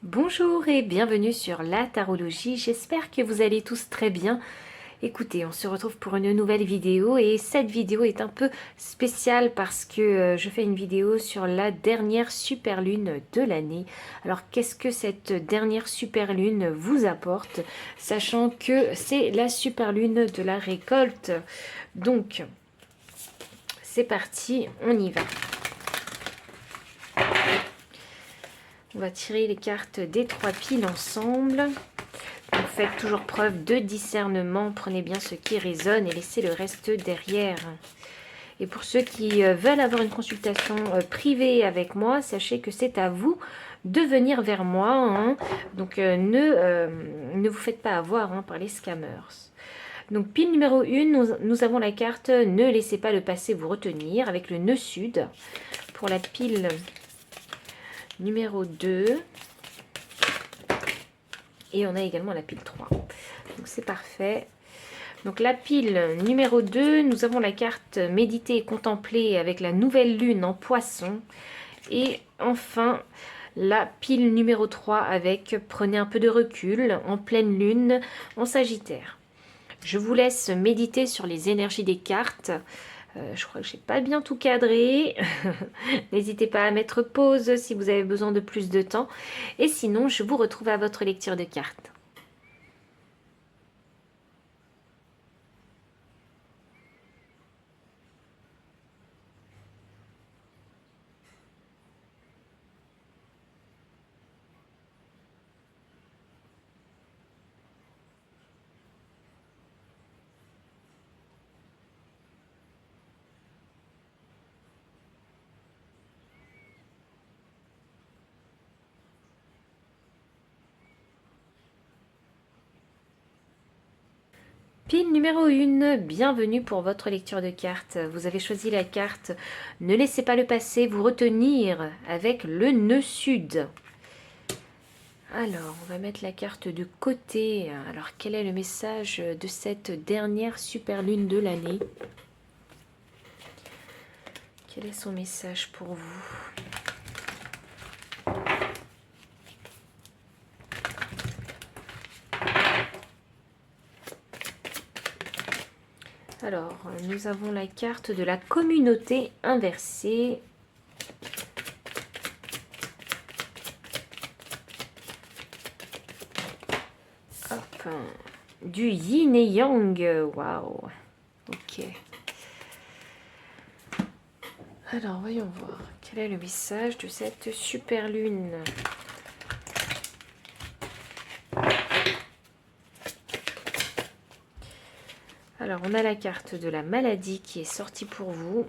Bonjour et bienvenue sur la tarologie, j'espère que vous allez tous très bien. Écoutez, on se retrouve pour une nouvelle vidéo et cette vidéo est un peu spéciale parce que je fais une vidéo sur la dernière super lune de l'année. Alors qu'est-ce que cette dernière super lune vous apporte, sachant que c'est la super lune de la récolte. Donc, c'est parti, on y va. On va tirer les cartes des 3 piles ensemble. Vous faites toujours preuve de discernement, prenez bien ce qui résonne et laissez le reste derrière. Et pour ceux qui veulent avoir une consultation privée avec moi, sachez que c'est à vous de venir vers moi. Hein. Donc ne vous faites pas avoir par les scammers. Donc pile numéro 1, nous avons la carte Ne laissez pas le passé vous retenir avec le nœud sud. Pour la pile numéro 2, et on a également la pile 3. Donc c'est parfait. Donc la pile numéro 2, nous avons la carte Méditer et contempler avec la nouvelle lune en poisson. Et enfin, la pile numéro 3 avec Prenez un peu de recul en pleine lune en Sagittaire. Je vous laisse méditer sur les énergies des cartes. Je crois que je n'ai pas bien tout cadré. N'hésitez pas à mettre pause si vous avez besoin de plus de temps. Et sinon, je vous retrouve à votre lecture de cartes. Pile numéro 1, bienvenue pour votre lecture de cartes. Vous avez choisi la carte Ne laissez pas le passé vous retenir avec le nœud sud. Alors, on va mettre la carte de côté. Alors, quel est le message de cette dernière super lune de l'année? Quel est son message pour vous? Alors, nous avons la carte de la communauté inversée. Hop, du yin et yang. Waouh. Ok. Alors, voyons voir. Quel est le message de cette super lune? Alors, on a la carte de la maladie qui est sortie pour vous.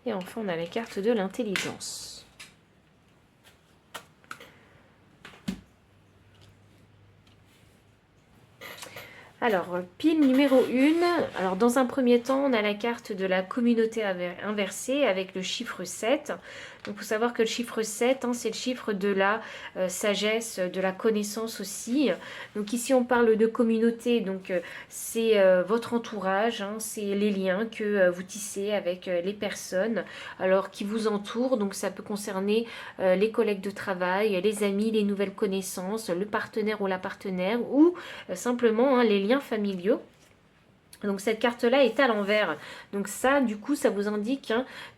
Et enfin, on a la carte de l'intelligence. Alors, pile numéro 1. Alors, dans un premier temps, on a la carte de la communauté inversée avec le chiffre 7. Donc, il faut savoir que le chiffre 7, c'est le chiffre de la sagesse, de la connaissance aussi. Donc, ici, on parle de communauté. Donc, c'est votre entourage, c'est les liens que vous tissez avec les personnes alors qui vous entourent. Donc, ça peut concerner les collègues de travail, les amis, les nouvelles connaissances, le partenaire ou la partenaire ou simplement les liens familiaux. Donc cette carte-là est à l'envers. Donc ça, du coup, ça vous indique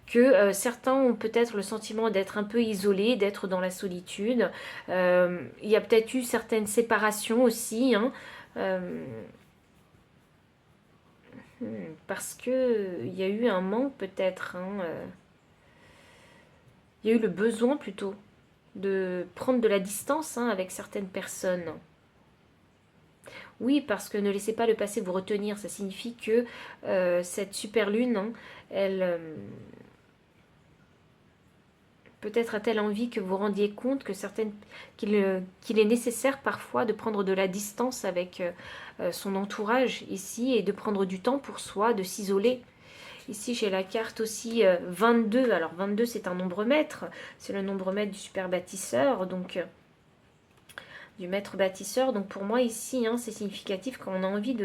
que certains ont peut-être le sentiment d'être un peu isolés, d'être dans la solitude. Il y a peut-être eu certaines séparations aussi. Parce qu'il y a eu un manque peut-être. Il y a eu le besoin plutôt de prendre de la distance avec certaines personnes. Oui, parce que ne laissez pas le passé vous retenir. Ça signifie que cette super lune, elle peut-être a-t-elle envie que vous rendiez compte que qu'il est nécessaire parfois de prendre de la distance avec son entourage ici et de prendre du temps pour soi, de s'isoler. Ici, j'ai la carte aussi 22. Alors, 22, c'est un nombre maître. C'est le nombre maître du super bâtisseur. Donc, du maître bâtisseur. Donc pour moi ici, c'est significatif qu'on a envie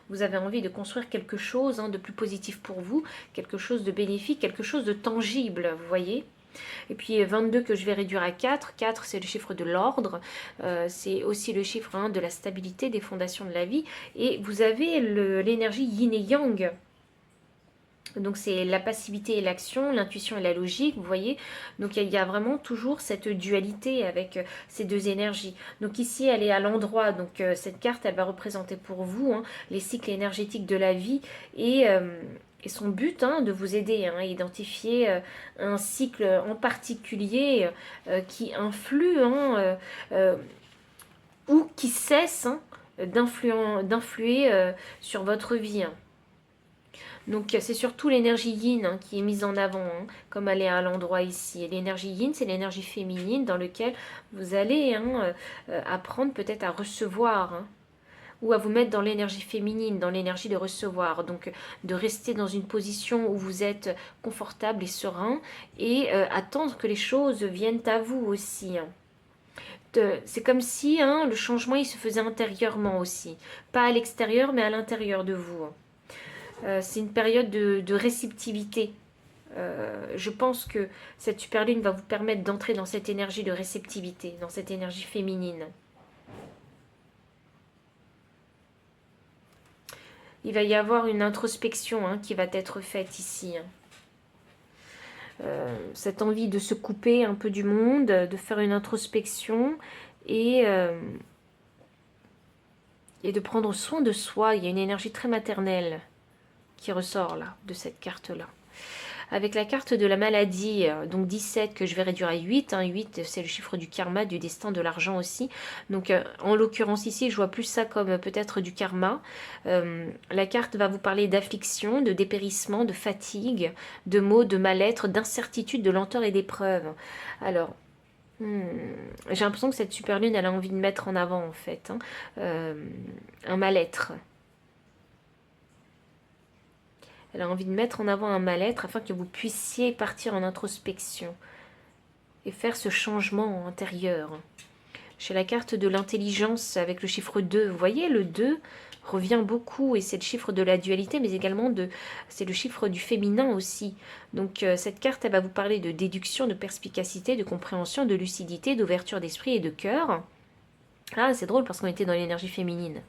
vous avez envie de construire quelque chose de plus positif pour vous, quelque chose de bénéfique, quelque chose de tangible, vous voyez. Et puis 22 que je vais réduire à 4. 4, c'est le chiffre de l'ordre. C'est aussi le chiffre de la stabilité, des fondations de la vie. Et vous avez l'énergie yin et yang. Donc c'est la passivité et l'action, l'intuition et la logique, vous voyez. Donc il y a vraiment toujours cette dualité avec ces deux énergies. Donc ici elle est à l'endroit, donc cette carte elle va représenter pour vous les cycles énergétiques de la vie et son but de vous aider à identifier un cycle en particulier qui influe ou qui cesse d'influer sur votre vie. Donc c'est surtout l'énergie yin qui est mise en avant, comme elle est à l'endroit ici. Et l'énergie yin, c'est l'énergie féminine dans laquelle vous allez apprendre peut-être à recevoir, ou à vous mettre dans l'énergie féminine, dans l'énergie de recevoir. Donc de rester dans une position où vous êtes confortable et serein et attendre que les choses viennent à vous aussi. C'est comme si le changement il se faisait intérieurement aussi. Pas à l'extérieur mais à l'intérieur de vous. C'est une période de réceptivité. Je pense que cette super lune va vous permettre d'entrer dans cette énergie de réceptivité, dans cette énergie féminine. Il va y avoir une introspection qui va être faite ici. Cette envie de se couper un peu du monde, de faire une introspection et de prendre soin de soi. Il y a une énergie très maternelle qui ressort là, de cette carte-là. Avec la carte de la maladie, donc 17 que je vais réduire à 8. 8, c'est le chiffre du karma, du destin, de l'argent aussi. Donc en l'occurrence ici, je vois plus ça comme peut-être du karma. La carte va vous parler d'affliction, de dépérissement, de fatigue, de maux, de mal-être, d'incertitude, de lenteur et d'épreuve. Alors, j'ai l'impression que cette super lune, elle a envie de mettre en avant en fait un mal-être. Elle a envie de mettre en avant un mal-être afin que vous puissiez partir en introspection et faire ce changement intérieur. Chez la carte de l'intelligence avec le chiffre 2, vous voyez, le 2 revient beaucoup et c'est le chiffre de la dualité, mais également c'est le chiffre du féminin aussi. Donc cette carte, elle va vous parler de déduction, de perspicacité, de compréhension, de lucidité, d'ouverture d'esprit et de cœur. Ah, c'est drôle parce qu'on était dans l'énergie féminine.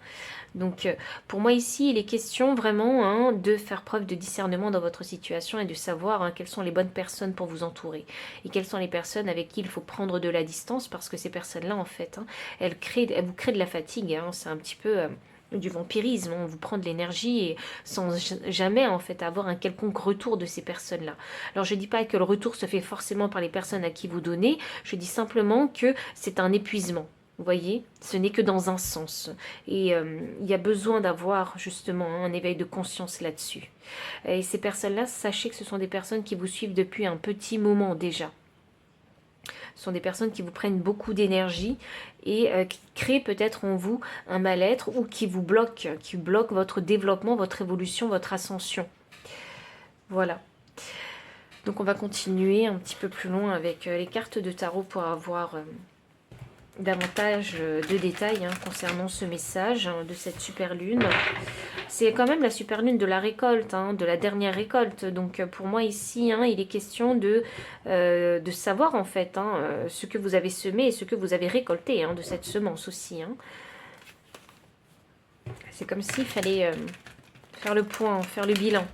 Donc pour moi ici, il est question vraiment de faire preuve de discernement dans votre situation et de savoir quelles sont les bonnes personnes pour vous entourer. Et quelles sont les personnes avec qui il faut prendre de la distance parce que ces personnes-là, en fait, elles vous créent de la fatigue. C'est un petit peu du vampirisme. On vous prend de l'énergie et sans jamais, en fait, avoir un quelconque retour de ces personnes-là. Alors je ne dis pas que le retour se fait forcément par les personnes à qui vous donnez. Je dis simplement que c'est un épuisement. Vous voyez, ce n'est que dans un sens. Et il y a besoin d'avoir justement un éveil de conscience là-dessus. Et ces personnes-là, sachez que ce sont des personnes qui vous suivent depuis un petit moment déjà. Ce sont des personnes qui vous prennent beaucoup d'énergie et qui créent peut-être en vous un mal-être ou qui vous bloquent, qui bloquent votre développement, votre évolution, votre ascension. Voilà. Donc on va continuer un petit peu plus loin avec les cartes de tarot pour avoir davantage de détails concernant ce message de cette super lune. C'est quand même la super lune de la récolte, de la dernière récolte. Donc pour moi ici, il est question de savoir en fait ce que vous avez semé et ce que vous avez récolté de cette semence aussi. C'est comme s'il fallait faire le point, faire le bilan.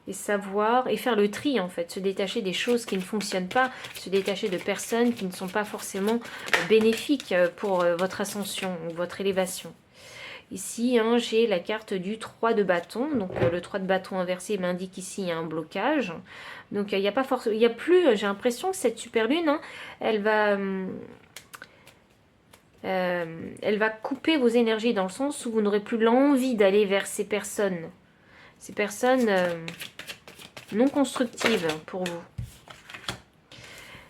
Et savoir, et faire le tri en fait, se détacher des choses qui ne fonctionnent pas, se détacher de personnes qui ne sont pas forcément bénéfiques pour votre ascension ou votre élévation. Ici, j'ai la carte du 3 de bâton, donc le 3 de bâton inversé m'indique ici il y a un blocage. Donc il n'y a pas forcément, il y a plus, j'ai l'impression que cette super lune, elle va couper vos énergies dans le sens où vous n'aurez plus l'envie d'aller vers ces personnes. Ces personnes non constructives pour vous.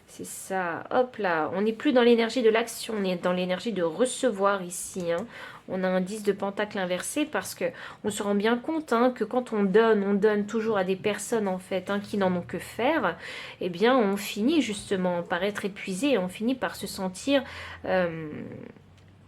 C'est ça. Hop là. On n'est plus dans l'énergie de l'action. On est dans l'énergie de recevoir ici. On a un 10 de pentacle inversé parce que on se rend bien compte que quand on donne toujours à des personnes en fait qui n'en ont que faire. Eh bien, on finit justement par être épuisé. On finit par se sentir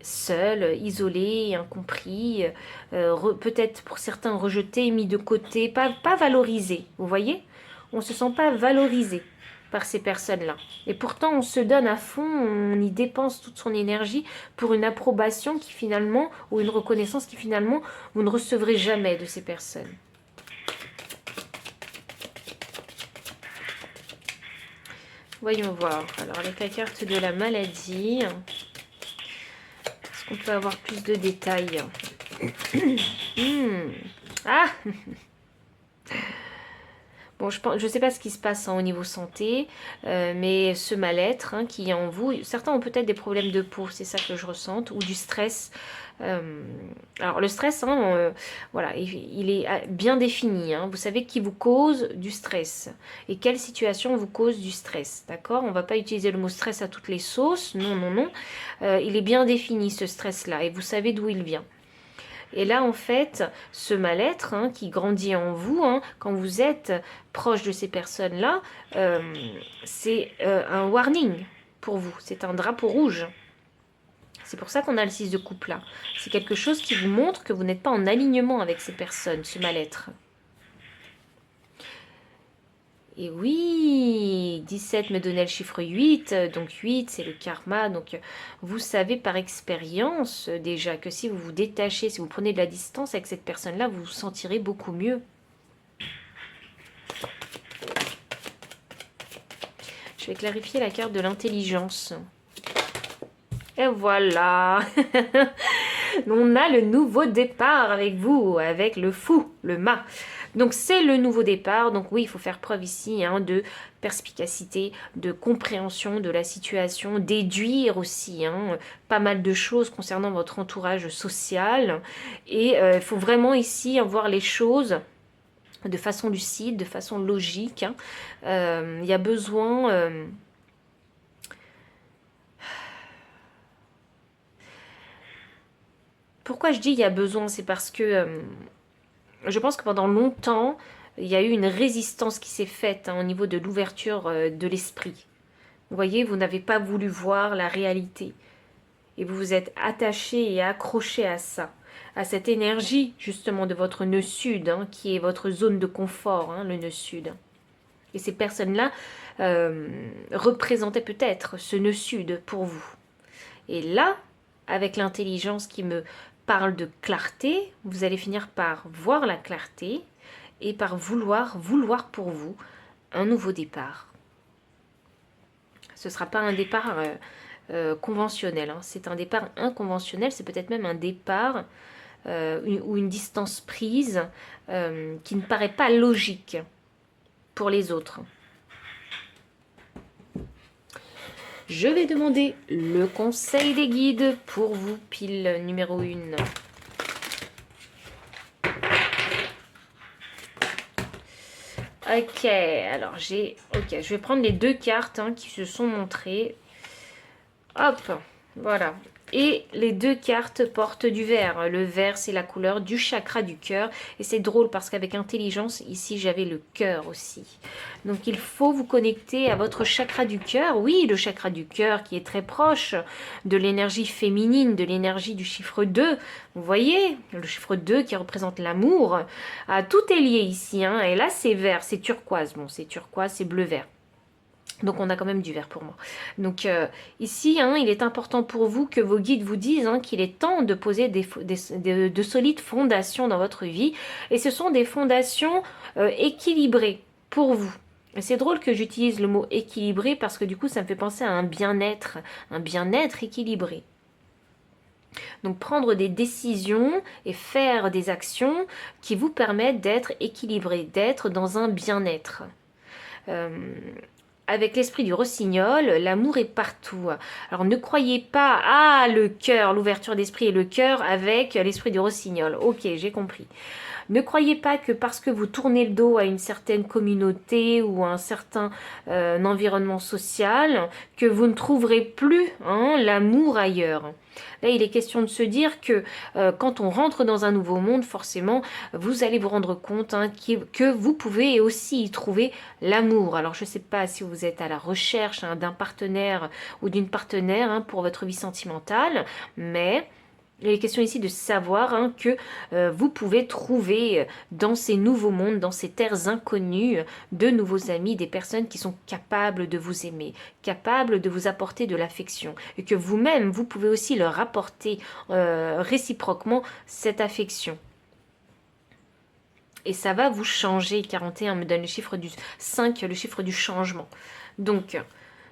seul, isolé, incompris, peut-être pour certains rejeté, mis de côté, pas valorisé, vous voyez? on ne se sent pas valorisé par ces personnes-là. Et pourtant, on se donne à fond, on y dépense toute son énergie pour une approbation qui finalement, ou une reconnaissance qui finalement, vous ne recevrez jamais de ces personnes. Voyons voir. Alors, avec la carte de la maladie, est-ce qu'on peut avoir plus de détails? Ah. Bon, je ne sais pas ce qui se passe au niveau santé, mais ce mal-être qui est en vous, certains ont peut-être des problèmes de peau, c'est ça que je ressente, ou du stress. Alors le stress, voilà, il est bien défini. Vous savez qui vous cause du stress et quelle situation vous cause du stress, d'accord? On ne va pas utiliser le mot stress à toutes les sauces, non, non, non. Il est bien défini ce stress-là et vous savez d'où il vient. Et là, en fait, ce mal-être qui grandit en vous, quand vous êtes proche de ces personnes-là, c'est un warning pour vous. C'est un drapeau rouge. C'est pour ça qu'on a le 6 de coupe là. C'est quelque chose qui vous montre que vous n'êtes pas en alignement avec ces personnes, ce mal-être. Et oui, 17 me donnait le chiffre 8, donc 8 c'est le karma, donc vous savez par expérience déjà que si vous vous détachez, si vous prenez de la distance avec cette personne-là, vous vous sentirez beaucoup mieux. Je vais clarifier la carte de l'intelligence. Et voilà. On a le nouveau départ avec vous, avec le fou, le mât. Donc c'est le nouveau départ, donc oui, il faut faire preuve ici de perspicacité, de compréhension de la situation, déduire aussi pas mal de choses concernant votre entourage social. Et il faut vraiment ici voir les choses de façon lucide, de façon logique. Il y a besoin... Pourquoi je dis il y a besoin? C'est parce que... je pense que pendant longtemps, il y a eu une résistance qui s'est faite au niveau de l'ouverture de l'esprit. Vous voyez, vous n'avez pas voulu voir la réalité. Et vous vous êtes attaché et accroché à ça, à cette énergie justement de votre nœud sud, qui est votre zone de confort, le nœud sud. Et ces personnes-là représentaient peut-être ce nœud sud pour vous. Et là, avec l'intelligence qui me parle de clarté, vous allez finir par voir la clarté et par vouloir pour vous un nouveau départ. Ce ne sera pas un départ conventionnel, c'est un départ inconventionnel, c'est peut-être même un départ ou une distance prise qui ne paraît pas logique pour les autres. Je vais demander le conseil des guides pour vous, pile numéro 1. Ok, alors je vais prendre les 2 cartes qui se sont montrées. Hop, voilà. Et les 2 cartes portent du vert. Le vert, c'est la couleur du chakra du cœur. Et c'est drôle parce qu'avec intelligence, ici, j'avais le cœur aussi. Donc, il faut vous connecter à votre chakra du cœur. Oui, le chakra du cœur qui est très proche de l'énergie féminine, de l'énergie du chiffre 2. Vous voyez, le chiffre 2 qui représente l'amour. Ah, tout est lié ici. Et là, c'est vert, c'est turquoise. Bon, c'est turquoise, c'est bleu-vert. Donc on a quand même du vert pour moi. Donc ici, il est important pour vous que vos guides vous disent qu'il est temps de poser de solides fondations dans votre vie. Et ce sont des fondations équilibrées pour vous. C'est drôle que j'utilise le mot équilibré parce que du coup, ça me fait penser à un bien-être équilibré. Donc prendre des décisions et faire des actions qui vous permettent d'être équilibré, d'être dans un bien-être. Avec l'esprit du rossignol, l'amour est partout. Alors ne croyez pas, le cœur, l'ouverture d'esprit et le cœur avec l'esprit du rossignol. Ok, j'ai compris. Ne croyez pas que parce que vous tournez le dos à une certaine communauté ou à un certain environnement social, que vous ne trouverez plus l'amour ailleurs. Là, il est question de se dire que quand on rentre dans un nouveau monde, forcément, vous allez vous rendre compte que vous pouvez aussi y trouver l'amour. Alors, je ne sais pas si vous êtes à la recherche d'un partenaire ou d'une partenaire pour votre vie sentimentale, mais Il est question ici de savoir hein, que vous pouvez trouver dans ces nouveaux mondes, dans ces terres inconnues, de nouveaux amis, des personnes qui sont capables de vous aimer, capables de vous apporter de l'affection. Et que vous-même, vous pouvez aussi leur apporter réciproquement cette affection. Et ça va vous changer. 41 me donne le chiffre du 5, le chiffre du changement. Donc,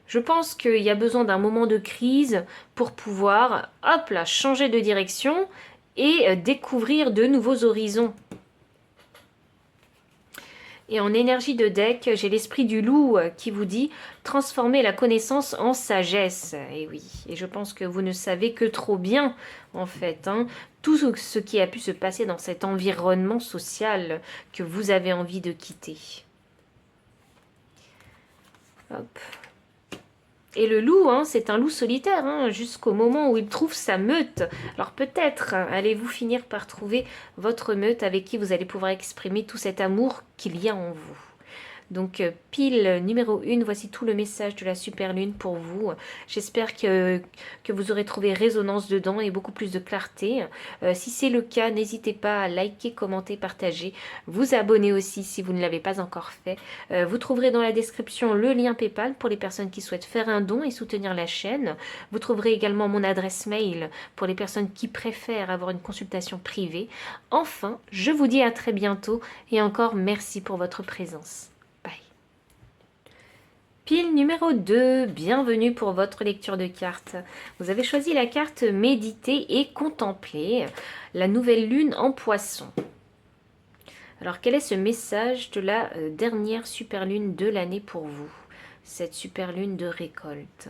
je pense qu'il y a besoin d'un moment de crise pour pouvoir, hop là, changer de direction et découvrir de nouveaux horizons. Et en énergie de deck, j'ai l'esprit du loup qui vous dit transformer la connaissance en sagesse. Et oui, et je pense que vous ne savez que trop bien, en fait, hein, tout ce qui a pu se passer dans cet environnement social que vous avez envie de quitter. Hop. Et le loup, hein, c'est un loup solitaire, hein, jusqu'au moment où il trouve sa meute. Alors peut-être allez-vous finir par trouver votre meute avec qui vous allez pouvoir exprimer tout cet amour qu'il y a en vous. Donc pile numéro 1, voici tout le message de la super lune pour vous. J'espère que vous aurez trouvé résonance dedans et beaucoup plus de clarté. Si c'est le cas, n'hésitez pas à liker, commenter, partager. Vous abonner aussi si vous ne l'avez pas encore fait. Vous trouverez dans la description le lien PayPal pour les personnes qui souhaitent faire un don et soutenir la chaîne. Vous trouverez également mon adresse mail pour les personnes qui préfèrent avoir une consultation privée. Enfin, je vous dis à très bientôt et encore merci pour votre présence. Pile numéro 2, bienvenue pour votre lecture de cartes. Vous avez choisi la carte méditer et contempler, la nouvelle lune en poisson. Alors quel est ce message de la dernière super lune de l'année pour vous? Cette super lune de récolte.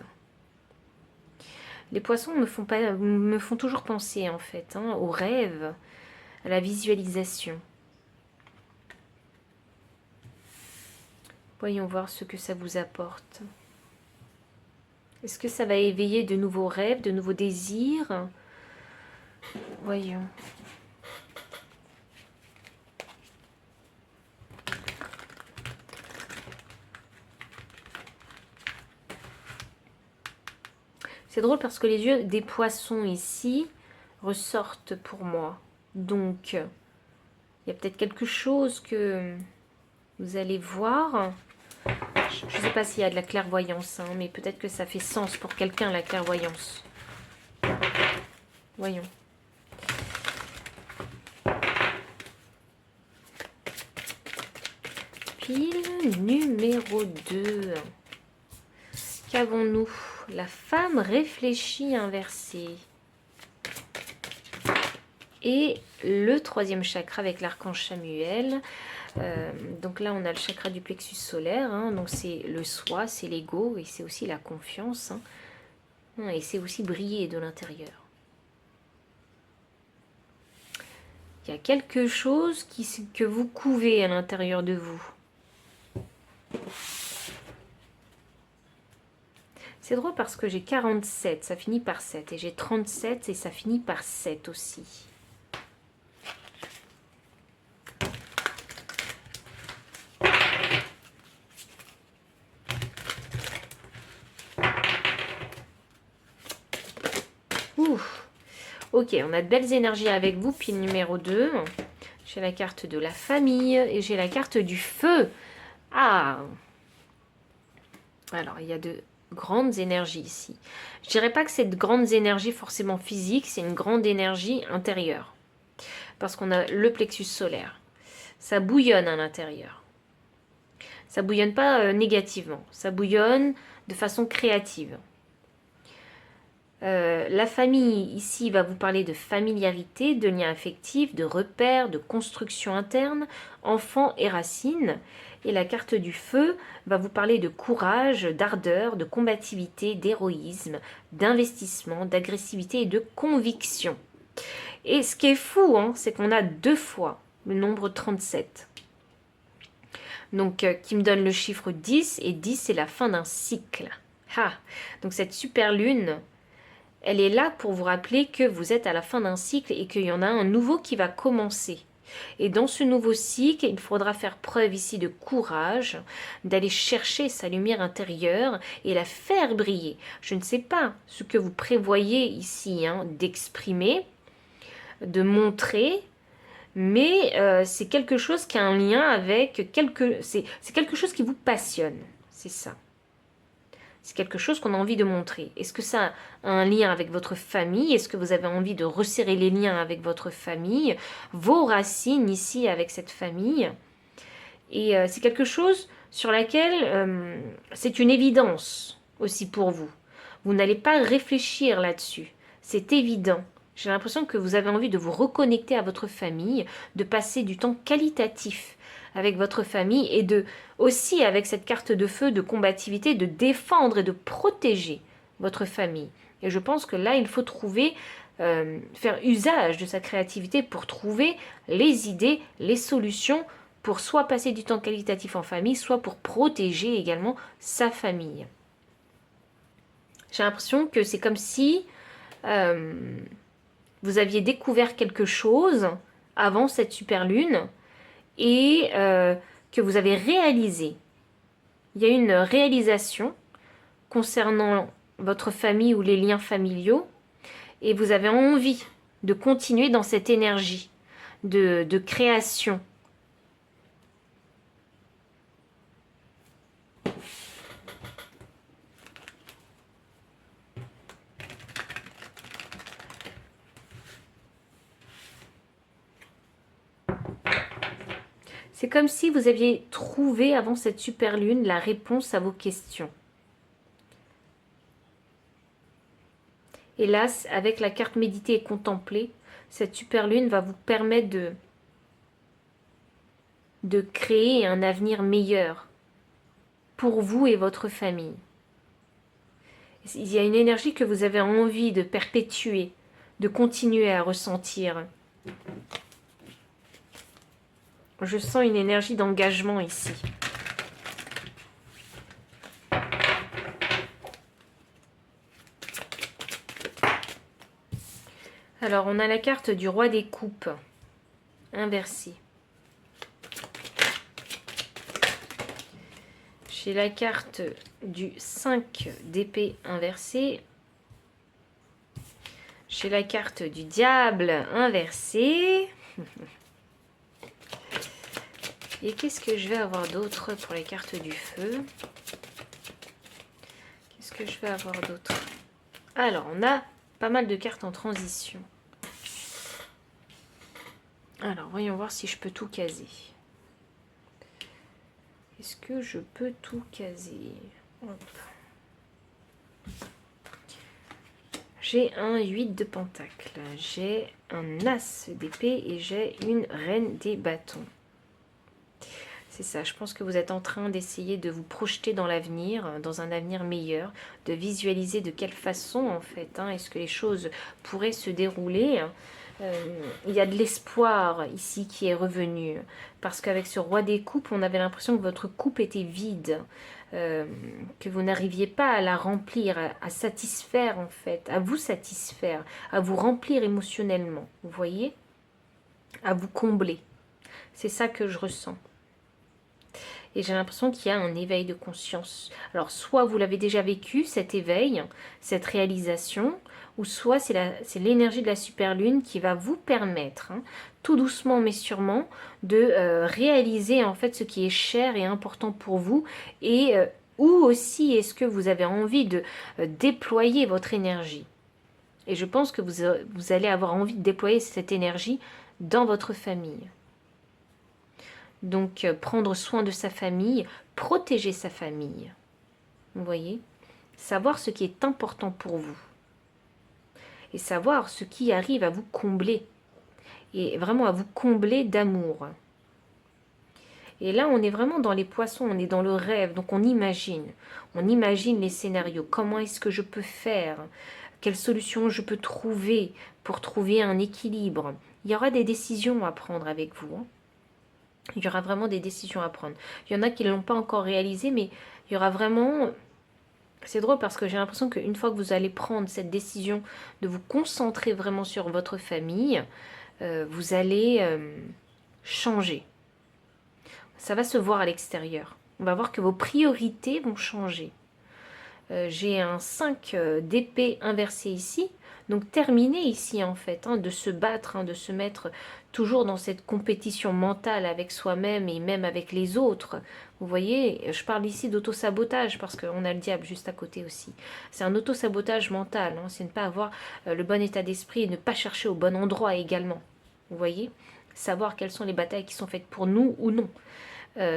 Les poissons me font toujours penser en fait hein, au rêve, à la visualisation. Voyons voir ce que ça vous apporte. Est-ce que ça va éveiller de nouveaux rêves, de nouveaux désirs? Voyons. C'est drôle parce que les yeux des poissons ici ressortent pour moi. Donc, il y a peut-être quelque chose que vous allez voir. Je ne sais pas s'il y a de la clairvoyance, hein, mais peut-être que ça fait sens pour quelqu'un, la clairvoyance. Voyons. Pile numéro 2. Qu'avons-nous? La femme réfléchie inversée. Et le troisième chakra avec l'archange Samuel. Donc là, on a le chakra du plexus solaire. Hein, donc c'est le soi, c'est l'ego et c'est aussi la confiance. Hein, et c'est aussi briller de l'intérieur. Il y a quelque chose que vous couvez à l'intérieur de vous. C'est drôle parce que j'ai 47, ça finit par 7. Et j'ai 37 et ça finit par 7 aussi. Ouf. Ok, on a de belles énergies avec vous. Pile numéro 2. J'ai la carte de la famille et j'ai la carte du feu. Ah! Alors, il y a de grandes énergies ici. Je dirais pas que c'est de grandes énergies forcément physiques, c'est une grande énergie intérieure. Parce qu'on a le plexus solaire. Ça bouillonne à l'intérieur. Ça bouillonne pas négativement, ça bouillonne de façon créative. La famille ici va vous parler de familiarité, de liens affectifs, de repères, de construction interne, enfants et racines. Et la carte du feu va vous parler de courage, d'ardeur, de combativité, d'héroïsme, d'investissement, d'agressivité et de conviction. Et ce qui est fou, hein, c'est qu'on a 2 fois le nombre 37. Donc, qui me donne le chiffre 10, et 10, c'est la fin d'un cycle. Ah, donc cette super lune, elle est là pour vous rappeler que vous êtes à la fin d'un cycle et qu'il y en a un nouveau qui va commencer. Et dans ce nouveau cycle, il faudra faire preuve ici de courage, d'aller chercher sa lumière intérieure et la faire briller. Je ne sais pas ce que vous prévoyez ici hein, d'exprimer, de montrer, mais c'est quelque chose qui a un lien avec c'est quelque chose qui vous passionne, c'est ça. C'est quelque chose qu'on a envie de montrer. Est-ce que ça a un lien avec votre famille? Est-ce que vous avez envie de resserrer les liens avec votre famille? Vos racines ici avec cette famille? Et c'est quelque chose sur laquelle c'est une évidence aussi pour vous. Vous n'allez pas réfléchir là-dessus. C'est évident. J'ai l'impression que vous avez envie de vous reconnecter à votre famille, de passer du temps qualitatif avec votre famille et de aussi avec cette carte de feu de combativité, de défendre et de protéger votre famille. Et je pense que là, il faut trouver, faire usage de sa créativité pour trouver les idées, les solutions pour soit passer du temps qualitatif en famille, soit pour protéger également sa famille. J'ai l'impression que c'est comme si vous aviez découvert quelque chose avant cette super lune et que vous avez réalisé. Il y a une réalisation concernant votre famille ou les liens familiaux et vous avez envie de continuer dans cette énergie de création. C'est comme si vous aviez trouvé avant cette super lune la réponse à vos questions. Et là, avec la carte méditer et contempler, cette super lune va vous permettre de créer un avenir meilleur pour vous et votre famille. Il y a une énergie que vous avez envie de perpétuer, de continuer à ressentir. Je sens une énergie d'engagement ici. Alors, on a la carte du roi des coupes, inversée. J'ai la carte du 5 d'épée inversée. J'ai la carte du diable inversée. Et qu'est-ce que je vais avoir d'autre pour les cartes du feu? Qu'est-ce que je vais avoir d'autre? Alors, on a pas mal de cartes en transition. Alors, voyons voir si je peux tout caser. Est-ce que je peux tout caser? Hop. J'ai un 8 de pentacle, j'ai un as d'épée et j'ai une reine des bâtons. C'est ça, je pense que vous êtes en train d'essayer de vous projeter dans l'avenir, dans un avenir meilleur, de visualiser de quelle façon en fait, est-ce que les choses pourraient se dérouler. Il y a de l'espoir ici qui est revenu, parce qu'avec ce roi des coupes, on avait l'impression que votre coupe était vide, que vous n'arriviez pas à la remplir, à satisfaire en fait, à vous satisfaire, à vous remplir émotionnellement, vous voyez, à vous combler. C'est ça que je ressens. Et j'ai l'impression qu'il y a un éveil de conscience. Alors, soit vous l'avez déjà vécu, cet éveil, cette réalisation, ou soit c'est l'énergie de la super lune qui va vous permettre, tout doucement mais sûrement, de réaliser en fait ce qui est cher et important pour vous, et où aussi est-ce que vous avez envie de déployer votre énergie. Et je pense que vous allez avoir envie de déployer cette énergie dans votre famille. Donc, prendre soin de sa famille, protéger sa famille. Vous voyez? Savoir ce qui est important pour vous. Et savoir ce qui arrive à vous combler. Et vraiment à vous combler d'amour. Et là, on est vraiment dans les poissons, on est dans le rêve. Donc, on imagine. On imagine les scénarios. Comment est-ce que je peux faire? Quelle solution je peux trouver pour trouver un équilibre? Il y aura des décisions à prendre avec vous. Il y aura vraiment des décisions à prendre. Il y en a qui ne l'ont pas encore réalisé, mais il y aura vraiment... C'est drôle parce que j'ai l'impression qu'une fois que vous allez prendre cette décision de vous concentrer vraiment sur votre famille, vous allez changer. Ça va se voir à l'extérieur. On va voir que vos priorités vont changer. J'ai un 5 d'épée inversé ici. Donc terminer ici en fait, de se battre, de se mettre toujours dans cette compétition mentale avec soi-même et même avec les autres. Vous voyez, je parle ici d'auto-sabotage parce qu'on a le diable juste à côté aussi. C'est un auto-sabotage mental, c'est ne pas avoir le bon état d'esprit et ne pas chercher au bon endroit également. Vous voyez, savoir quelles sont les batailles qui sont faites pour nous ou non.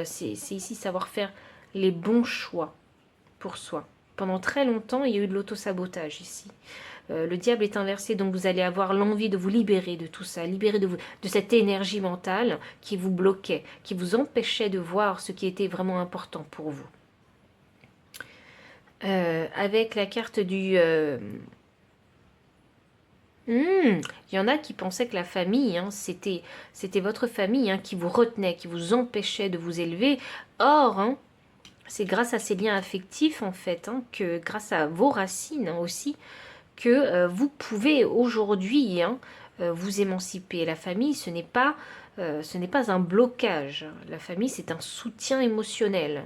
C'est ici savoir faire les bons choix pour soi. Pendant très longtemps, il y a eu de l'auto-sabotage ici. Le diable est inversé, donc vous allez avoir l'envie de vous libérer de tout ça, libérer de cette énergie mentale qui vous bloquait, qui vous empêchait de voir ce qui était vraiment important pour vous. Avec la carte du... il y en a qui pensaient que la famille, c'était votre famille qui vous retenait, qui vous empêchait de vous élever. Or, c'est grâce à ces liens affectifs, en fait, que grâce à vos racines aussi, que vous pouvez aujourd'hui vous émanciper. La famille, ce n'est pas un blocage. La famille, c'est un soutien émotionnel.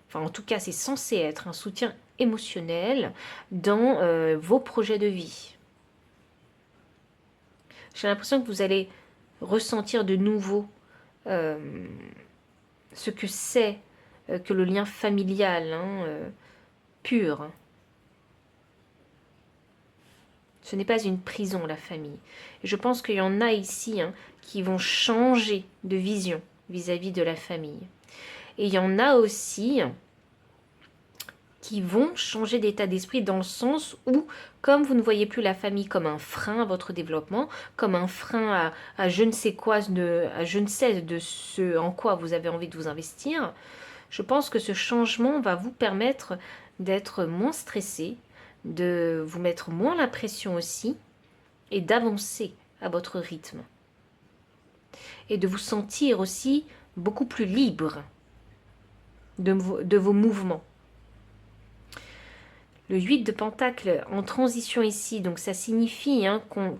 Enfin, en tout cas, c'est censé être un soutien émotionnel dans vos projets de vie. J'ai l'impression que vous allez ressentir de nouveau ce que c'est que le lien familial pur. Ce n'est pas une prison, la famille. Et je pense qu'il y en a ici qui vont changer de vision vis-à-vis de la famille. Et il y en a aussi qui vont changer d'état d'esprit dans le sens où, comme vous ne voyez plus la famille comme un frein à votre développement, comme un frein à je ne sais quoi, à je ne sais de ce en quoi vous avez envie de vous investir, je pense que ce changement va vous permettre d'être moins stressé, de vous mettre moins la pression aussi, et d'avancer à votre rythme. Et de vous sentir aussi beaucoup plus libre de vos mouvements. Le 8 de Pentacle en transition ici, donc ça signifie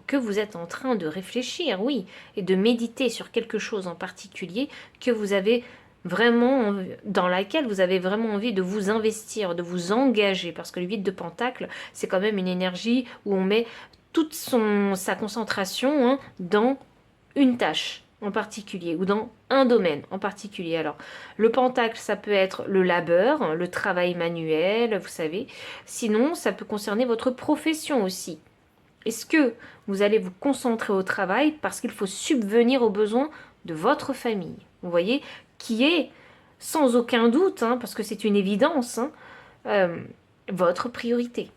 que vous êtes en train de réfléchir, oui, et de méditer sur quelque chose en particulier que vous avez vraiment, dans laquelle vous avez vraiment envie de vous investir, de vous engager, parce que le 8 de Pentacle, c'est quand même une énergie où on met toute sa concentration dans une tâche en particulier ou dans un domaine en particulier. Alors, le pentacle, ça peut être le labeur, le travail manuel, vous savez. Sinon, ça peut concerner votre profession aussi. Est-ce que vous allez vous concentrer au travail parce qu'il faut subvenir aux besoins de votre famille? Vous voyez, qui est sans aucun doute, parce que c'est une évidence, votre priorité.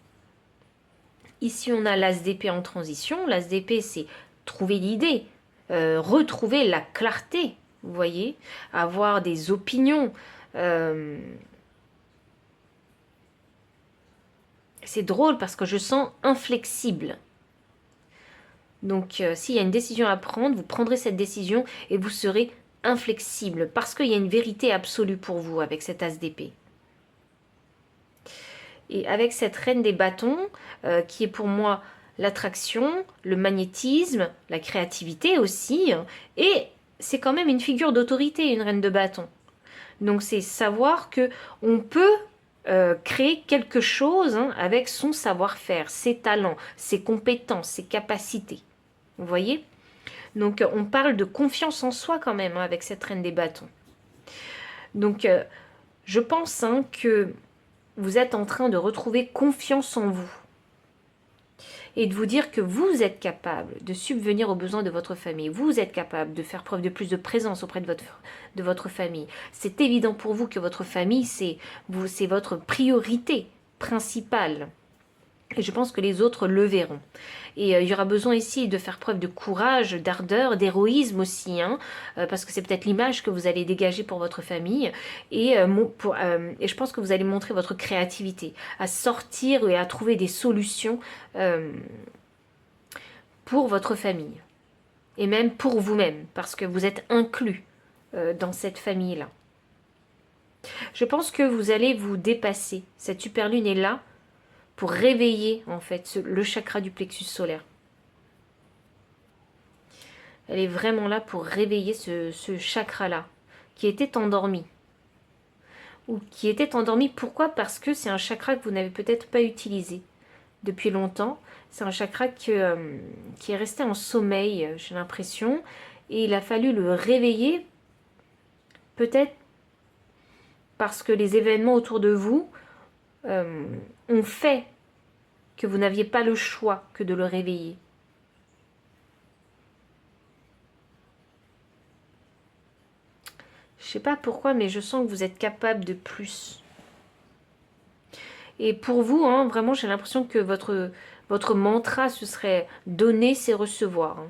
Ici, on a l'as d'épée en transition. L'as d'épée, c'est trouver l'idée, retrouver la clarté, vous voyez, avoir des opinions. C'est drôle parce que je sens inflexible. Donc, s'il y a une décision à prendre, vous prendrez cette décision et vous serez inflexible parce qu'il y a une vérité absolue pour vous avec cet as d'épée. Et avec cette reine des bâtons, qui est pour moi l'attraction, le magnétisme, la créativité aussi, et c'est quand même une figure d'autorité, une reine de bâton. Donc c'est savoir que on peut créer quelque chose avec son savoir-faire, ses talents, ses compétences, ses capacités. Vous voyez? Donc on parle de confiance en soi quand même avec cette reine des bâtons. Donc je pense que vous êtes en train de retrouver confiance en vous et de vous dire que vous êtes capable de subvenir aux besoins de votre famille. Vous êtes capable de faire preuve de plus de présence auprès de votre famille. C'est évident pour vous que votre famille, c'est votre priorité principale. Et je pense que les autres le verront. Et il y aura besoin ici de faire preuve de courage, d'ardeur, d'héroïsme aussi, parce que c'est peut-être l'image que vous allez dégager pour votre famille. Et je pense que vous allez montrer votre créativité, à sortir et à trouver des solutions pour votre famille. Et même pour vous-même, parce que vous êtes inclus dans cette famille-là. Je pense que vous allez vous dépasser. Cette super lune est là pour réveiller en fait le chakra du plexus solaire. Elle est vraiment là pour réveiller ce chakra-là, qui était endormi. Ou qui était endormi, pourquoi? Parce que c'est un chakra que vous n'avez peut-être pas utilisé. depuis longtemps. C'est un chakra qui est resté en sommeil, j'ai l'impression. Et il a fallu le réveiller, peut-être parce que les événements autour de vous ont fait que vous n'aviez pas le choix que de le réveiller. Je sais pas pourquoi, mais je sens que vous êtes capable de plus. Et pour vous, hein, vraiment, j'ai l'impression que votre mantra, ce serait donner, c'est recevoir.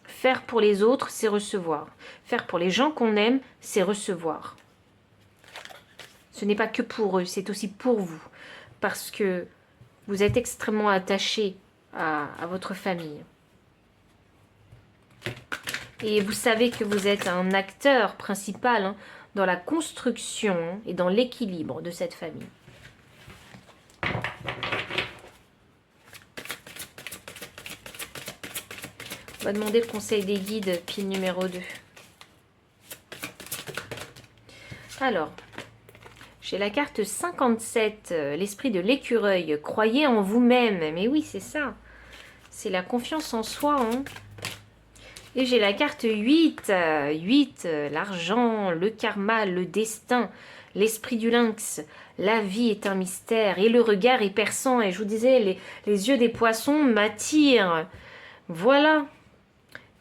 Faire pour les autres, c'est recevoir. Faire pour les gens qu'on aime, c'est recevoir. Ce n'est pas que pour eux, c'est aussi pour vous. Parce que vous êtes extrêmement attaché à votre famille. Et vous savez que vous êtes un acteur principal hein, dans la construction et dans l'équilibre de cette famille. On va demander le conseil des guides, pile numéro 2. Alors, j'ai la carte 57, l'esprit de l'écureuil. Croyez en vous-même. Mais oui, c'est ça. C'est la confiance en soi. Hein. Et j'ai la carte 8. 8, l'argent, le karma, le destin, l'esprit du lynx. La vie est un mystère et le regard est perçant. Et je vous disais, les yeux des poissons m'attirent. Voilà.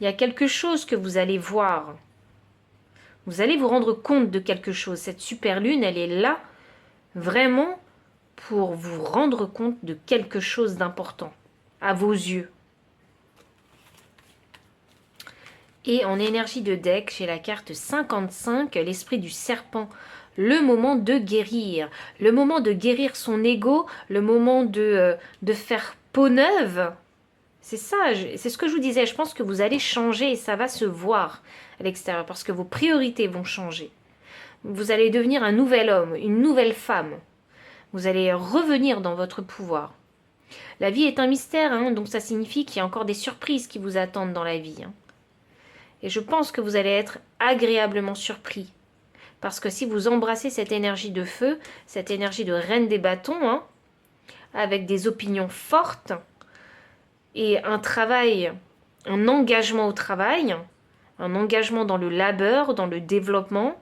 Il y a quelque chose que vous allez voir. Vous allez vous rendre compte de quelque chose. Cette super lune, elle est là vraiment pour vous rendre compte de quelque chose d'important à vos yeux. Et en énergie de deck, j'ai la carte 55, l'esprit du serpent. Le moment de guérir. Le moment de guérir son ego. Le moment de faire peau neuve. C'est ça, c'est ce que je vous disais. Je pense que vous allez changer et ça va se voir à l'extérieur parce que vos priorités vont changer. Vous allez devenir un nouvel homme, une nouvelle femme. Vous allez revenir dans votre pouvoir. La vie est un mystère, hein, donc ça signifie qu'il y a encore des surprises qui vous attendent dans la vie. Hein. Et je pense que vous allez être agréablement surpris. Parce que si vous embrassez cette énergie de feu, cette énergie de reine des bâtons, hein, avec des opinions fortes, et un travail, un engagement au travail, un engagement dans le labeur, dans le développement,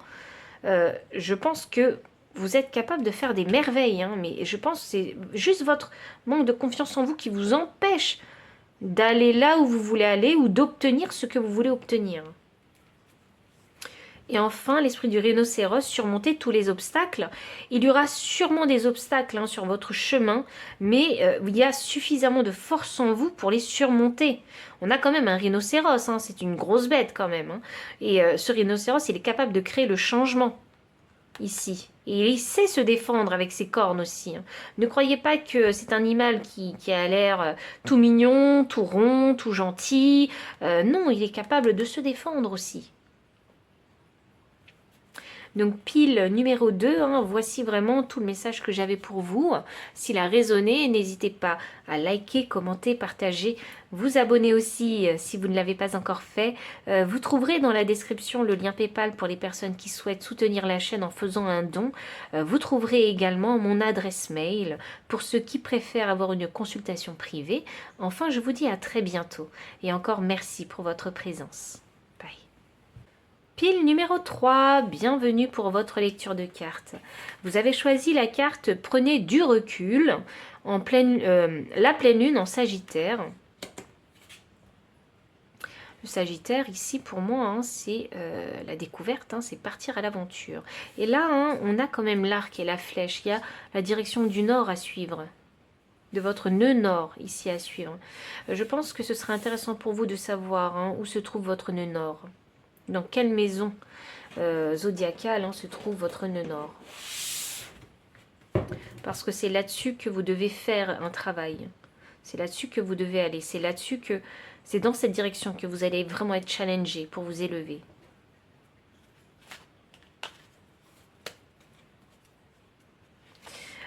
je pense que vous êtes capable de faire des merveilles. Hein, mais je pense que c'est juste votre manque de confiance en vous qui vous empêche d'aller là où vous voulez aller ou d'obtenir ce que vous voulez obtenir. Et enfin, l'esprit du rhinocéros, surmonter tous les obstacles. Il y aura sûrement des obstacles hein, sur votre chemin, mais il y a suffisamment de force en vous pour les surmonter. On a quand même un rhinocéros, hein, c'est une grosse bête quand même. Hein. Et ce rhinocéros, il est capable de créer le changement ici. Et il sait se défendre avec ses cornes aussi. Hein. Ne croyez pas que c'est un animal qui a l'air tout mignon, tout rond, tout gentil. Non, il est capable de se défendre aussi. Donc pile numéro 2, hein, voici vraiment tout le message que j'avais pour vous. S'il a résonné, n'hésitez pas à liker, commenter, partager, vous abonner aussi si vous ne l'avez pas encore fait. Vous trouverez dans la description le lien PayPal pour les personnes qui souhaitent soutenir la chaîne en faisant un don. Vous trouverez également mon adresse mail pour ceux qui préfèrent avoir une consultation privée. Enfin, je vous dis à très bientôt et encore merci pour votre présence. Pile numéro 3, bienvenue pour votre lecture de cartes. Vous avez choisi la carte Prenez du recul, en la pleine lune en Sagittaire. Le Sagittaire, ici, pour moi, hein, c'est la découverte, hein, c'est partir à l'aventure. Et là, hein, on a quand même l'arc et la flèche, il y a la direction du nord à suivre. De votre nœud nord, ici, à suivre. Je pense que ce serait intéressant pour vous de savoir hein, où se trouve votre nœud nord. Dans quelle maison zodiacale hein, se trouve votre nœud nord? Parce que c'est là-dessus que vous devez faire un travail. C'est là-dessus que vous devez aller. C'est là-dessus que c'est dans cette direction que vous allez vraiment être challengé pour vous élever.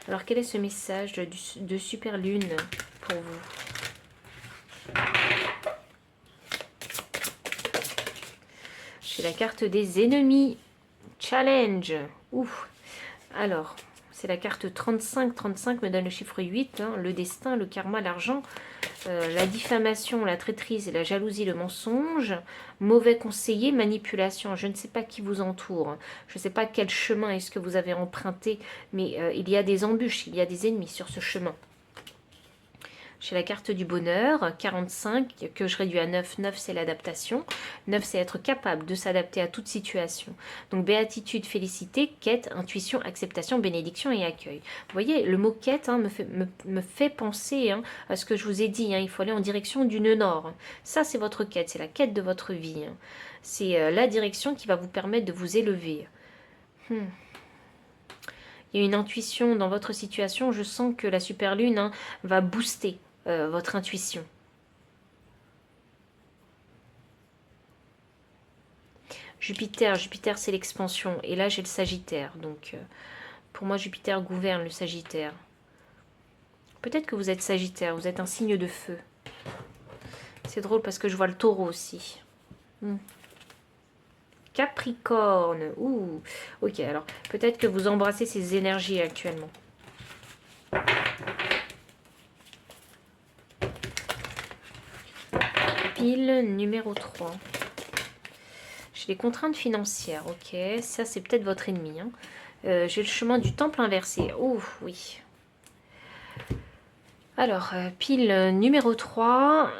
Alors quel est ce message de super lune pour vous? J'ai la carte des ennemis. Challenge. Ouf. Alors, C'est la carte 35. 35 me donne le chiffre 8, hein, le destin, le karma, l'argent, la diffamation, la traîtrise, la jalousie, le mensonge, mauvais conseiller, manipulation. Je ne sais pas qui vous entoure, je ne sais pas quel chemin est-ce que vous avez emprunté, mais il y a des embûches, il y a des ennemis sur ce chemin. J'ai la carte du bonheur, 45, que je réduis à 9. 9, c'est l'adaptation. 9, c'est être capable de s'adapter à toute situation. Donc, béatitude, félicité, quête, intuition, acceptation, bénédiction et accueil. Vous voyez, le mot quête hein, me fait penser hein, à ce que je vous ai dit. Hein, il faut aller en direction du nœud nord. Ça, c'est votre quête, c'est la quête de votre vie. Hein. C'est la direction qui va vous permettre de vous élever. Il y a une intuition dans votre situation. Je sens que la super lune hein, va booster votre intuition. Jupiter, Jupiter c'est l'expansion. Et là j'ai le Sagittaire. Donc pour moi Jupiter gouverne le Sagittaire. Peut-être que vous êtes Sagittaire, vous êtes un signe de feu. C'est drôle parce que je vois le Taureau aussi. Capricorne. Ouh. Ok, alors peut-être que vous embrassez ces énergies actuellement. Pile numéro 3. J'ai les contraintes financières, ok. Ça, c'est peut-être votre ennemi. Hein. J'ai le chemin du temple inversé. Oh, oui. Alors, pile numéro 3.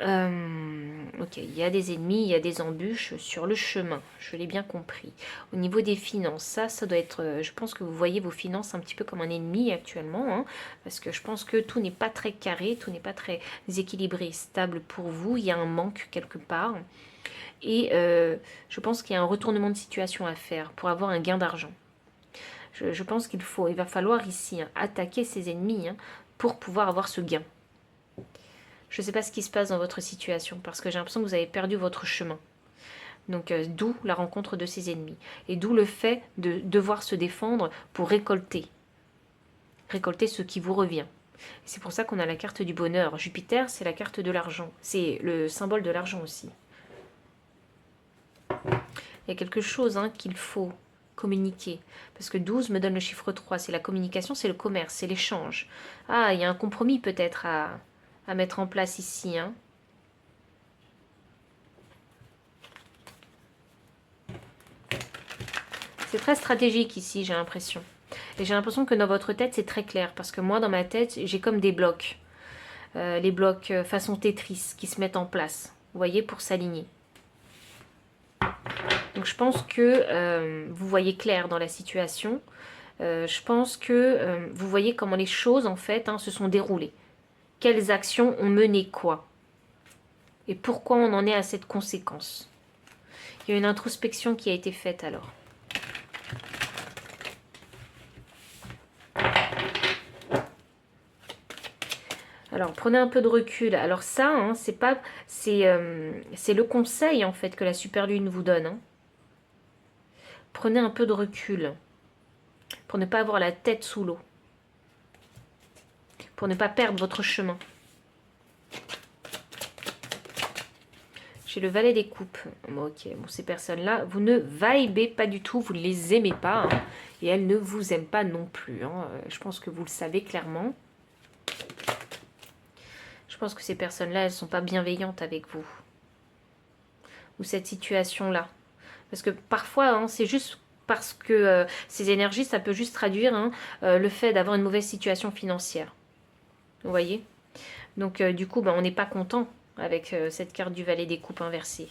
Ok, il y a des ennemis, il y a des embûches sur le chemin. Je l'ai bien compris. Au niveau des finances, ça doit être... je pense que vous voyez vos finances un petit peu comme un ennemi actuellement. Hein, parce que je pense que tout n'est pas très carré, tout n'est pas très équilibré, stable pour vous. Il y a un manque quelque part. Et je pense qu'il y a un retournement de situation à faire pour avoir un gain d'argent. Je pense il va falloir ici hein, attaquer ses ennemis hein, pour pouvoir avoir ce gain. Je ne sais pas ce qui se passe dans votre situation parce que j'ai l'impression que vous avez perdu votre chemin. Donc d'où la rencontre de ses ennemis. Et d'où le fait de devoir se défendre pour récolter. Récolter ce qui vous revient. C'est pour ça qu'on a la carte du bonheur. Jupiter, c'est la carte de l'argent. C'est le symbole de l'argent aussi. Il y a quelque chose hein, qu'il faut communiquer. Parce que 12 me donne le chiffre 3. C'est la communication, c'est le commerce, c'est l'échange. Ah, il y a un compromis peut-être à mettre en place ici. Hein. C'est très stratégique ici, j'ai l'impression. Et j'ai l'impression que dans votre tête, c'est très clair. Parce que moi, dans ma tête, j'ai comme des blocs. Les blocs façon Tetris qui se mettent en place. Vous voyez, pour s'aligner. Donc je pense que vous voyez clair dans la situation. Je pense que vous voyez comment les choses en fait hein, se sont déroulées. Quelles actions ont mené quoi? Et pourquoi on en est à cette conséquence? Il y a une introspection qui a été faite alors. Alors prenez un peu de recul. Alors ça, hein, c'est le conseil en fait que la super lune vous donne. Hein. Prenez un peu de recul pour ne pas avoir la tête sous l'eau, pour ne pas perdre votre chemin. J'ai le valet des coupes. Bon, ok, bon, ces personnes-là, vous ne vibez pas du tout, vous ne les aimez pas, hein, et elles ne vous aiment pas non plus. Hein. Je pense que vous le savez clairement. Je pense que ces personnes-là, elles ne sont pas bienveillantes avec vous. Ou cette situation-là. Parce que parfois, hein, c'est juste parce que ces énergies, ça peut juste traduire hein, le fait d'avoir une mauvaise situation financière. Vous voyez? Donc du coup, on n'est pas content avec cette carte du valet des coupes inversée.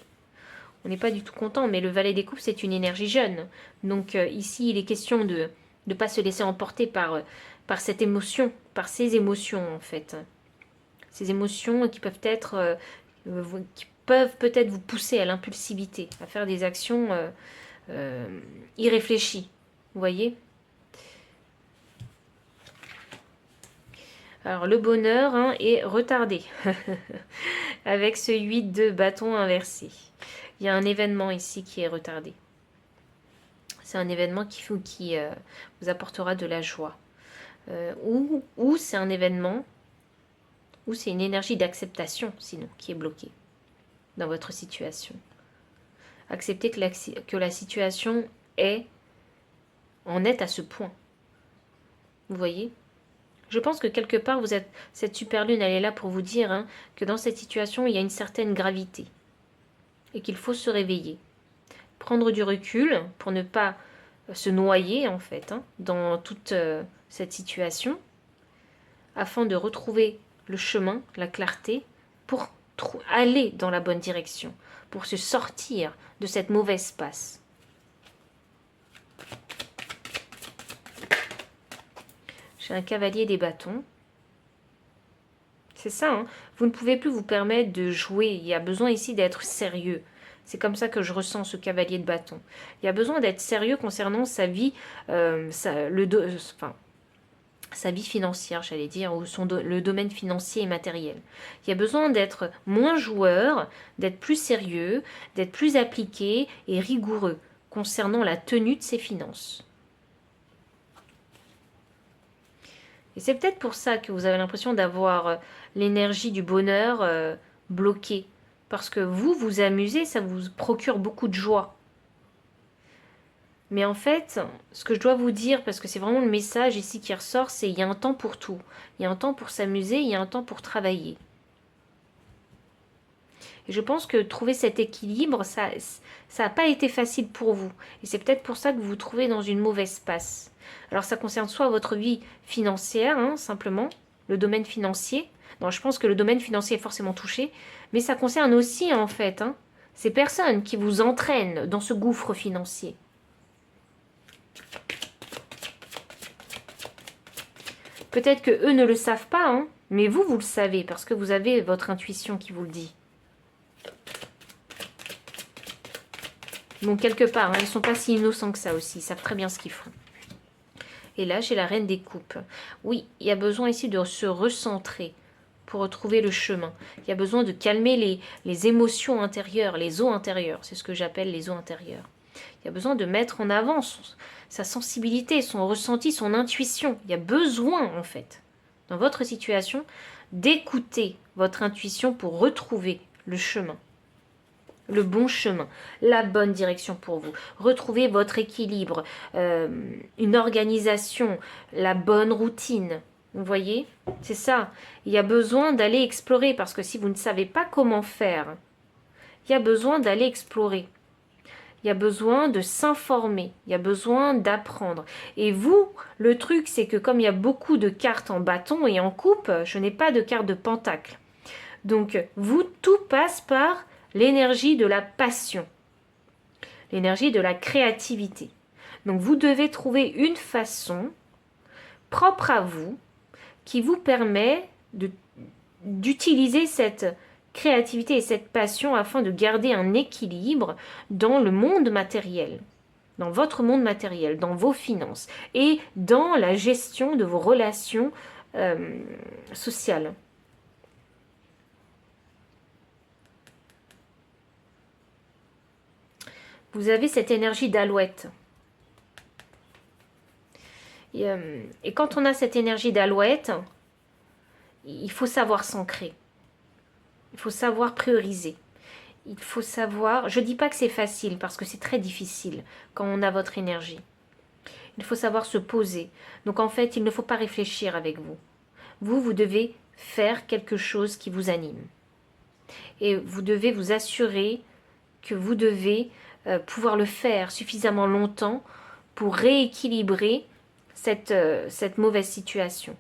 On n'est pas du tout content, mais le valet des coupes, c'est une énergie jeune. Donc ici, il est question de ne pas se laisser emporter par cette émotion, par ces émotions en fait. Ces émotions qui peuvent être, qui peuvent peut-être vous pousser à l'impulsivité, à faire des actions irréfléchies. Vous voyez? Alors le bonheur hein, est retardé avec ce 8 de bâton inversé. Il y a un événement ici qui est retardé. C'est un événement qui vous apportera de la joie. Ou c'est un événement, ou c'est une énergie d'acceptation sinon qui est bloquée dans votre situation. Accepter que la situation en est à ce point. Vous voyez? Je pense que quelque part, cette super lune, elle est là pour vous dire hein, que dans cette situation, il y a une certaine gravité et qu'il faut se réveiller. Prendre du recul pour ne pas se noyer en fait hein, dans toute cette situation afin de retrouver le chemin, la clarté pour aller dans la bonne direction, pour se sortir de cette mauvaise passe. J'ai un cavalier des bâtons. C'est ça, hein. Vous ne pouvez plus vous permettre de jouer. Il y a besoin ici d'être sérieux. C'est comme ça que je ressens ce cavalier de bâton. Il y a besoin d'être sérieux concernant sa vie, sa vie financière, j'allais dire, ou le domaine financier et matériel. Il y a besoin d'être moins joueur, d'être plus sérieux, d'être plus appliqué et rigoureux concernant la tenue de ses finances. Et c'est peut-être pour ça que vous avez l'impression d'avoir l'énergie du bonheur bloquée. Parce que vous vous amusez, ça vous procure beaucoup de joie. Mais en fait, ce que je dois vous dire, parce que c'est vraiment le message ici qui ressort, c'est il y a un temps pour tout. Il y a un temps pour s'amuser, il y a un temps pour travailler. Et je pense que trouver cet équilibre, ça n'a pas été facile pour vous. Et c'est peut-être pour ça que vous vous trouvez dans une mauvaise passe. Alors ça concerne soit votre vie financière, hein, simplement, le domaine financier. Non, je pense que le domaine financier est forcément touché. Mais ça concerne aussi, en fait, hein, ces personnes qui vous entraînent dans ce gouffre financier. Peut-être que eux ne le savent pas, hein, mais vous, vous le savez, parce que vous avez votre intuition qui vous le dit. Donc quelque part, hein, ils ne sont pas si innocents que ça aussi, ils savent très bien ce qu'ils font. Et là, j'ai la reine des coupes. Oui, il y a besoin ici de se recentrer pour retrouver le chemin. Il y a besoin de calmer les émotions intérieures, les eaux intérieures, c'est ce que j'appelle les eaux intérieures. Il y a besoin de mettre en avant sa sensibilité, son ressenti, son intuition. Il y a besoin, en fait, dans votre situation, d'écouter votre intuition pour retrouver le chemin. Le bon chemin, la bonne direction pour vous. Retrouvez votre équilibre, une organisation, la bonne routine. Vous voyez? C'est ça. Il y a besoin d'aller explorer parce que si vous ne savez pas comment faire, il y a besoin d'aller explorer. Il y a besoin de s'informer, il y a besoin d'apprendre. Et vous, le truc, c'est que comme il y a beaucoup de cartes en bâton et en coupe, je n'ai pas de carte de pentacle. Donc, vous, tout passe par l'énergie de la passion, l'énergie de la créativité. Donc, vous devez trouver une façon propre à vous qui vous permet d'utiliser cette créativité et cette passion afin de garder un équilibre dans le monde matériel, dans votre monde matériel, dans vos finances et dans la gestion de vos relations sociales. Vous avez cette énergie d'alouette. Et quand on a cette énergie d'alouette, il faut savoir s'ancrer. Il faut savoir prioriser. Il faut savoir... Je ne dis pas que c'est facile, parce que c'est très difficile quand on a votre énergie. Il faut savoir se poser. Donc en fait, il ne faut pas réfléchir avec vous. Vous devez faire quelque chose qui vous anime. Et vous devez vous assurer que vous devez pouvoir le faire suffisamment longtemps pour rééquilibrer cette mauvaise situation.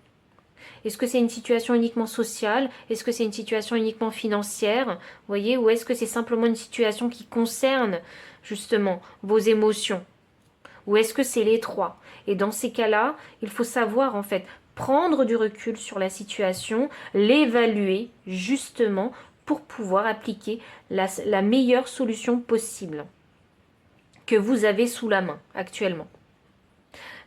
Est-ce que c'est une situation uniquement sociale? Est-ce que c'est une situation uniquement financière? Vous voyez, ou est-ce que c'est simplement une situation qui concerne justement vos émotions? Ou est-ce que c'est les trois? Et dans ces cas-là, il faut savoir en fait prendre du recul sur la situation, l'évaluer justement pour pouvoir appliquer la meilleure solution possible que vous avez sous la main actuellement.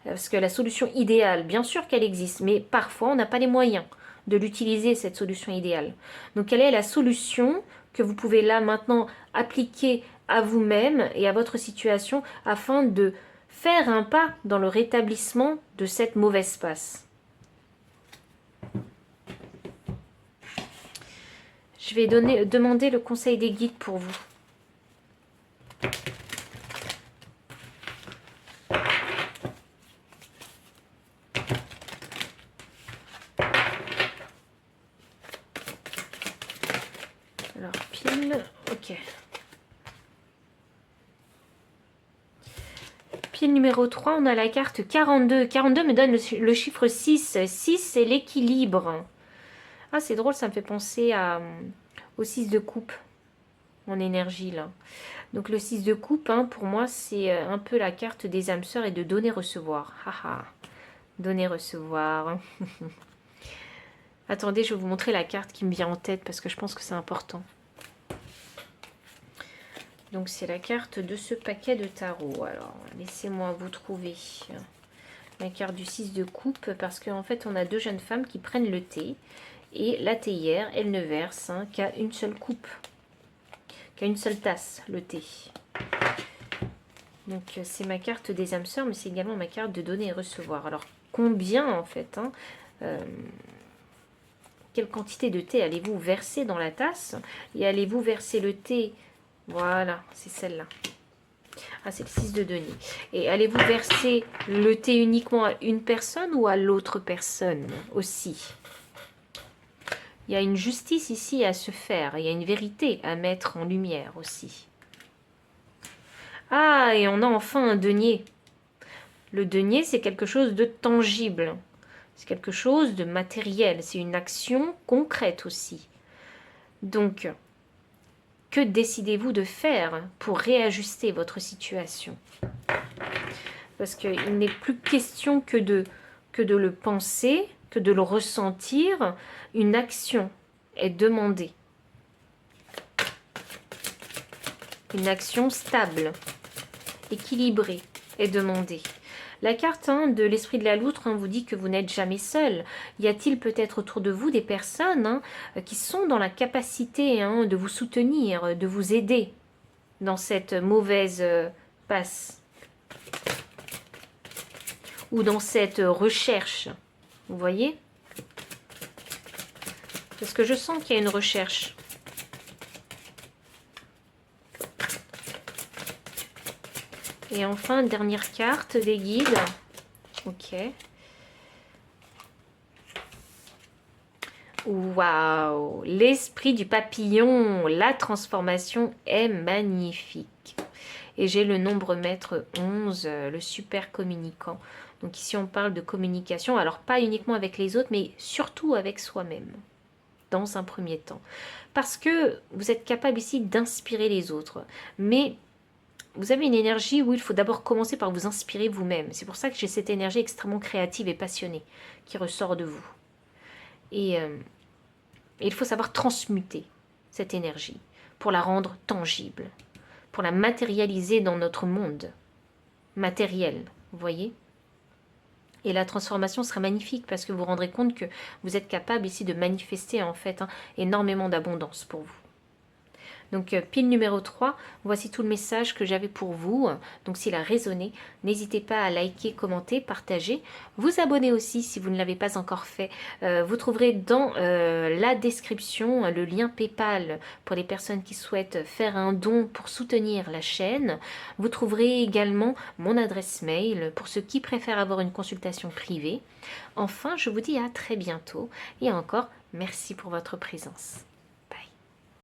Parce que la solution idéale, bien sûr qu'elle existe, mais parfois on n'a pas les moyens de l'utiliser, cette solution idéale. Donc quelle est la solution que vous pouvez là maintenant appliquer à vous-même et à votre situation afin de faire un pas dans le rétablissement de cette mauvaise passe? Je vais demander le conseil des guides pour vous. Alors, pile, ok. Pile numéro 3, on a la carte 42. 42 me donne le chiffre 6. 6, c'est l'équilibre. Ah, c'est drôle, ça me fait penser au 6 de coupe, en énergie, là. Donc, le 6 de coupe, hein, pour moi, c'est un peu la carte des âmes sœurs et de donner-recevoir. Haha, donner-recevoir. Attendez, je vais vous montrer la carte qui me vient en tête parce que je pense que c'est important. Donc, c'est la carte de ce paquet de tarot. Alors, laissez-moi vous trouver la carte du 6 de coupe parce qu'en fait, on a deux jeunes femmes qui prennent le thé. Et la théière, elle ne verse qu'à une seule coupe, qu'à une seule tasse, le thé. Donc, c'est ma carte des âmes sœurs, mais c'est également ma carte de donner et recevoir. Alors, combien, en fait, quelle quantité de thé allez-vous verser dans la tasse? Et allez-vous verser le thé? Voilà, c'est celle-là. Ah, c'est le 6 de denier. Et allez-vous verser le thé uniquement à une personne ou à l'autre personne aussi? Il y a une justice ici à se faire. Il y a une vérité à mettre en lumière aussi. Ah, et on a enfin un denier. Le denier, c'est quelque chose de tangible. C'est quelque chose de matériel. C'est une action concrète aussi. Donc, que décidez-vous de faire pour réajuster votre situation? Parce qu'il n'est plus question que de le penser, que de le ressentir. Une action est demandée. Une action stable, équilibrée est demandée. La carte de l'esprit de la loutre vous dit que vous n'êtes jamais seul. Y a-t-il peut-être autour de vous des personnes qui sont dans la capacité de vous soutenir, de vous aider dans cette mauvaise passe ou dans cette recherche? Vous voyez? Parce que je sens qu'il y a une recherche. Et enfin, dernière carte des guides. Ok. Waouh! L'esprit du papillon. La transformation est magnifique. Et j'ai le nombre maître 11, le super communicant. Donc ici, on parle de communication. Alors, pas uniquement avec les autres, mais surtout avec soi-même. Dans un premier temps. Parce que vous êtes capable ici d'inspirer les autres. Mais vous avez une énergie où il faut d'abord commencer par vous inspirer vous-même. C'est pour ça que j'ai cette énergie extrêmement créative et passionnée qui ressort de vous. Et il faut savoir transmuter cette énergie pour la rendre tangible, pour la matérialiser dans notre monde matériel, vous voyez? Et la transformation sera magnifique parce que vous vous rendrez compte que vous êtes capable ici de manifester en fait énormément d'abondance pour vous. Donc pile numéro 3, voici tout le message que j'avais pour vous. Donc s'il a résonné, n'hésitez pas à liker, commenter, partager. Vous abonner aussi si vous ne l'avez pas encore fait. Vous trouverez dans la description le lien PayPal pour les personnes qui souhaitent faire un don pour soutenir la chaîne. Vous trouverez également mon adresse mail pour ceux qui préfèrent avoir une consultation privée. Enfin, je vous dis à très bientôt et encore merci pour votre présence.